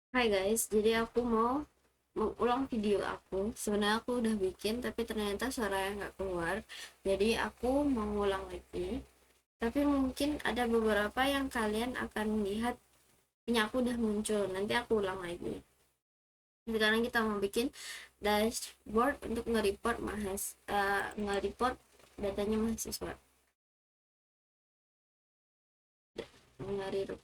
Hai guys, jadi aku mau mengulang video aku. Sebenarnya aku udah bikin, tapi ternyata suaranya nggak keluar. Jadi aku mau ngulang lagi. Tapi mungkin ada beberapa yang kalian akan lihat punya aku udah muncul. Nanti aku ulang lagi. Sekarang kita mau bikin dashboard untuk nge-report datanya mahasiswa. Nge-report.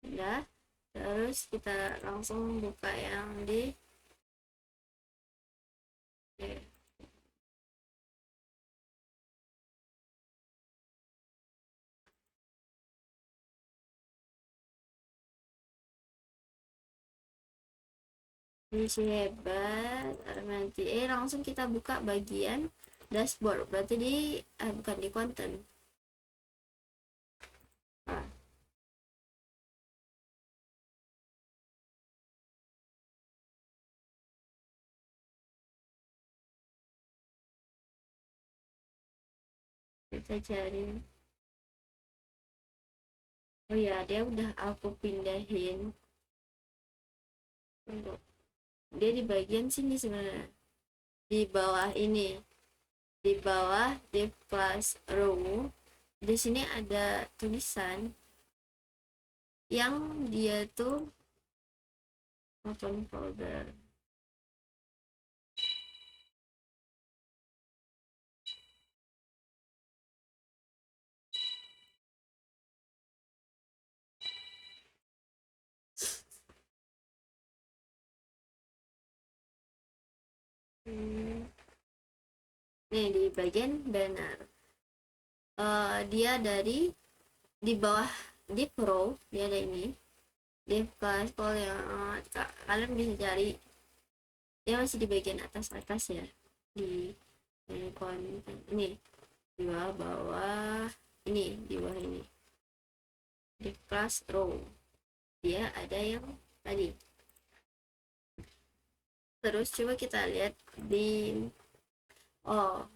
Udah. Terus kita langsung buka yang di Misi hebat. Nanti langsung kita buka bagian dashboard, berarti di bukan di konten. Ah, kita cari. Oh ya, dia udah aku pindahin. Tunggu. Dia di bagian sini sebenarnya, di bawah ini, di bawah div class row. Di sini ada tulisan yang dia tuh open folder. Hmm, nih di bagian banner. Dia dari di bawah div row, dia ada ini div class. Kalau yang kalian bisa cari, dia masih di bagian atas atas ya, di konten ini, di bawah bawah ini, di bawah ini div class row. Dia ada yang tadi. Terus coba kita lihat di oh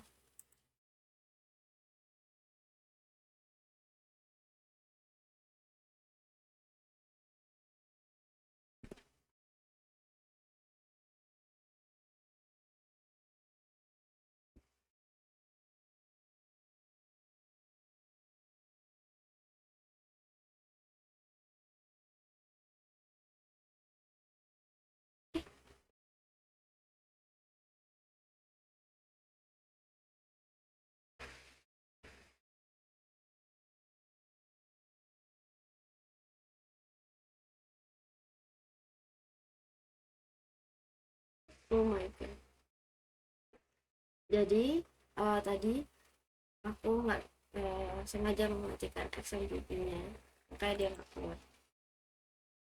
oh my god. Jadi tadi aku nggak sengaja mematikan XMPP-nya, makanya dia nggak keluar.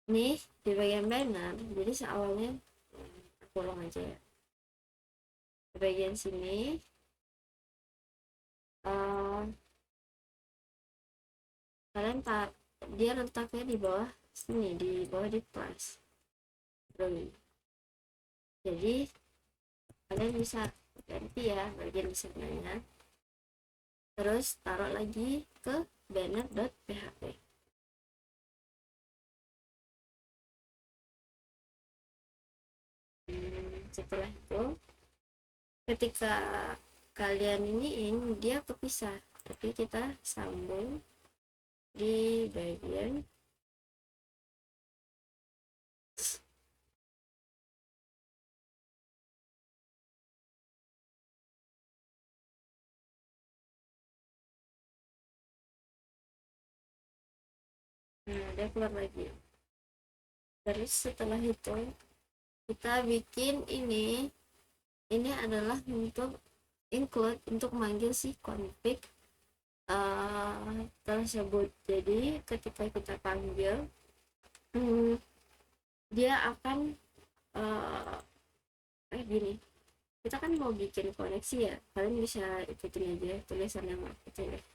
Nih di bagian banner, jadi seawalnya aku ulang aja ya. Di bagian sini uh, kalian tak, dia letaknya di bawah sini, di bawah di plus drawing. Jadi kalian bisa ganti ya bagian di sananya, terus taruh lagi ke banner.php. Setelah itu ketika kalian iniin, dia kepisah, tapi kita sambung di bagian nah dia keluar lagi. Terus setelah itu kita bikin ini adalah untuk include, untuk manggil si config tersebut. Jadi ketika kita panggil, hmm, dia akan uh, gini, kita kan mau bikin koneksi ya, kalian bisa ikutin aja tulisan yang aku tulis.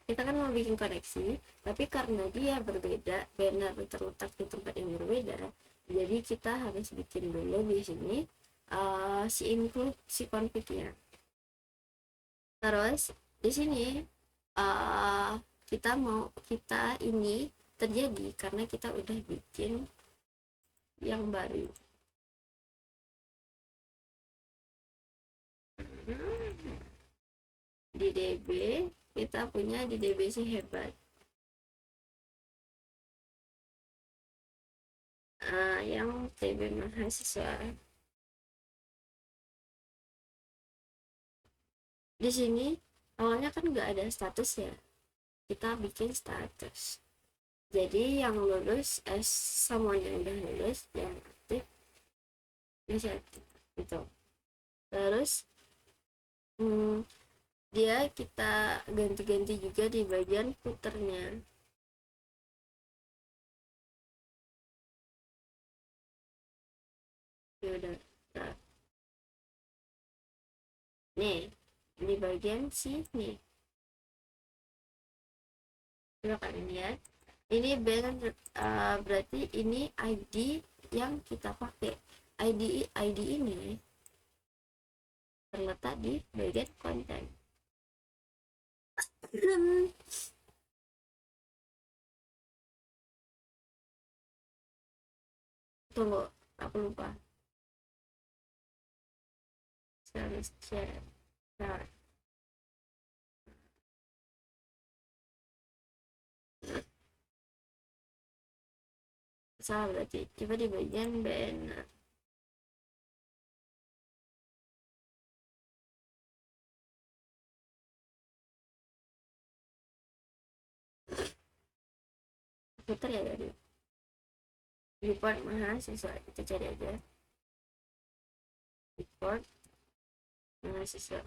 Kita kan mau bikin koneksi, tapi karena dia berbeda, banner terletak di tempat yang berbeda, jadi kita harus bikin dulu di sini si include si config-nya. Terus di sini uh, kita ini terjadi karena kita udah bikin yang baru. Di DB kita punya di DB si hebat. Yang TB mahasiswa. Di sini awalnya kan nggak ada status ya, kita bikin status. Jadi yang lulus, someone yang udah lulus, yang aktif bisa aktif gitu. Terus dia kita ganti-ganti juga di bagian footernya. Ya udah, nah. Nih di bagian sini coba kalian lihat, ini berarti ini ID yang kita pakai. ID ini terletak di bagian konten. Tunggu, aku lupa. Share. Nah. Salah berarti. Coba di bagian banner. Putar ya tadi. Report mahasiswa, kita cari aja. Report mahasiswa.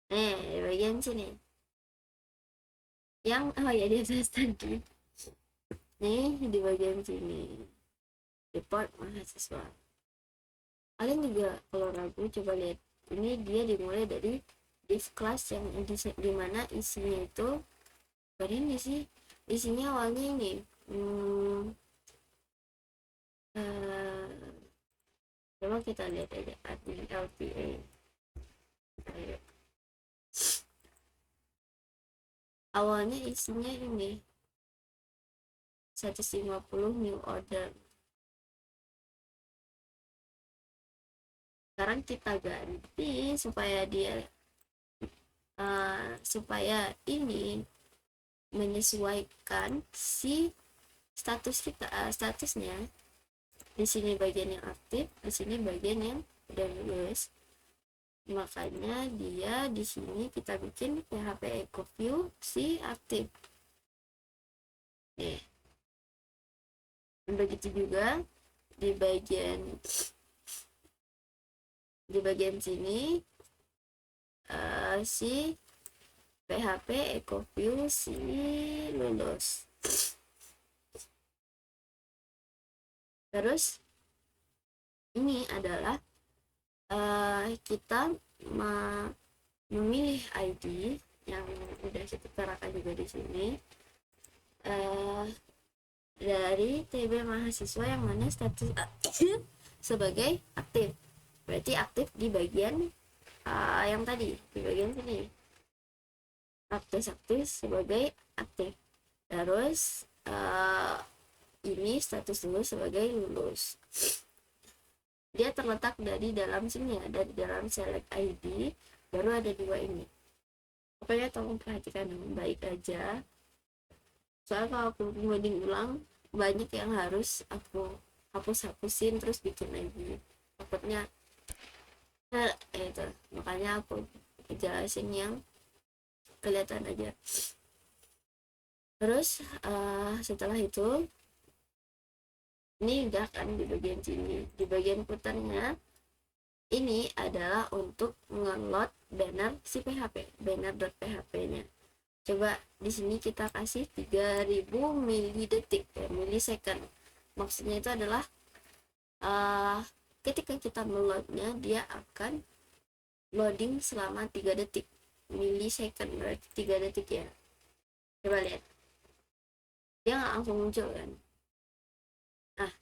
Di bagian sini. Yang ya di atas tadi. Nih di bagian sini. Report mahasiswa. Kalian juga kalau ragu coba lihat. Ini dia dimulai dari div class yang di mana isinya itu ini sih, isinya awalnya ini coba kita lihat aja admin LPA. Ayo. Awalnya isinya ini 150 new order. Sekarang kita ganti supaya dia supaya ini menyesuaikan si status kita, statusnya. Di sini bagian yang aktif, di sini bagian yang udah lulus. Makanya dia di sini kita bikin PHP Echo View si aktif. Nih. Begitu juga di bagian sini si PHP Echo View si lulus. Terus ini adalah kita memilih ID yang udah kita terakan juga di sini dari TB mahasiswa yang mana status aktif sebagai aktif. Berarti aktif di bagian yang tadi, di bagian sini. Aktif sebagai aktif. Terus ini status dulu sebagai lulus. Dia terletak dari dalam sini ya, dari dalam select ID, baru ada dua ini. Pokoknya tolong perhatikan dengan baik aja. Soalnya kalau aku ngoding ulang, banyak yang harus aku hapusin terus bikin lagi. Takutnya itu, makanya aku jelasin yang kelihatan aja. Terus setelah itu ini udah kan di bagian sini, di bagian putarnya ini adalah untuk nge-load banner si PHP, banner.php nya. Coba di sini kita kasih 3000 milidetik ya, milisecond. Maksudnya itu adalah ketika kita meloadnya dia akan loading selama 3 detik, milisecond berarti 3 detik ya. Coba lihat, dia nggak langsung muncul kan. Nah,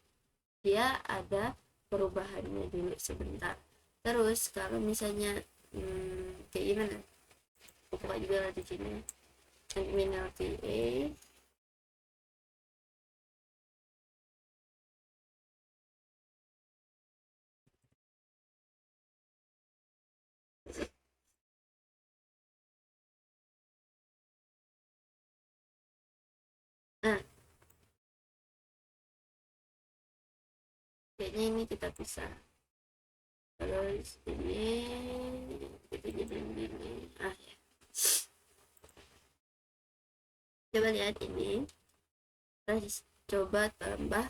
dia ada perubahannya dulu sebentar. Terus kalau misalnya kayak gimana, buka juga di sini admin LTA. Nah, kayaknya ini kita bisa. Terus ini kita jadi ini. Ya. Coba lihat ini. Terus coba tambah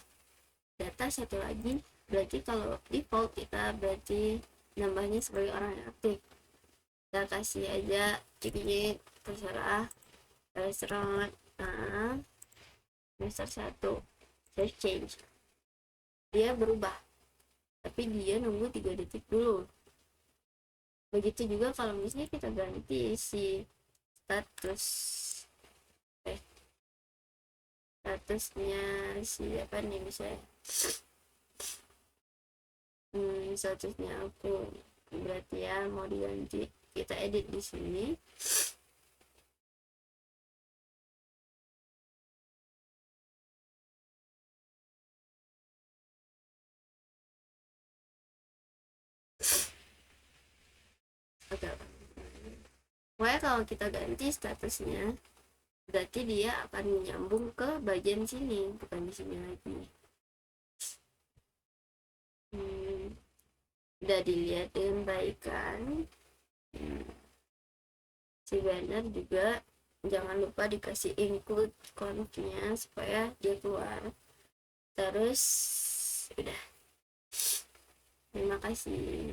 data satu lagi. Berarti kalau default kita berarti nambahnya sebagai orang yang aktif. Kita kasih aja ini terserah restaurant semester 1 saya change, dia berubah tapi dia nunggu 3 detik dulu. Begitu juga kalau misalnya kita ganti si statusnya siapa nih, misalnya statusnya aku, berarti ya mau diganti, kita edit di sini. Oke, pokoknya kalau kita ganti statusnya berarti dia akan nyambung ke bagian sini, bukan di sini lagi. Udah dilihat dengan baik kan. Si banner juga jangan lupa dikasih include conf-nya supaya dia keluar. Terus udah, terima kasih.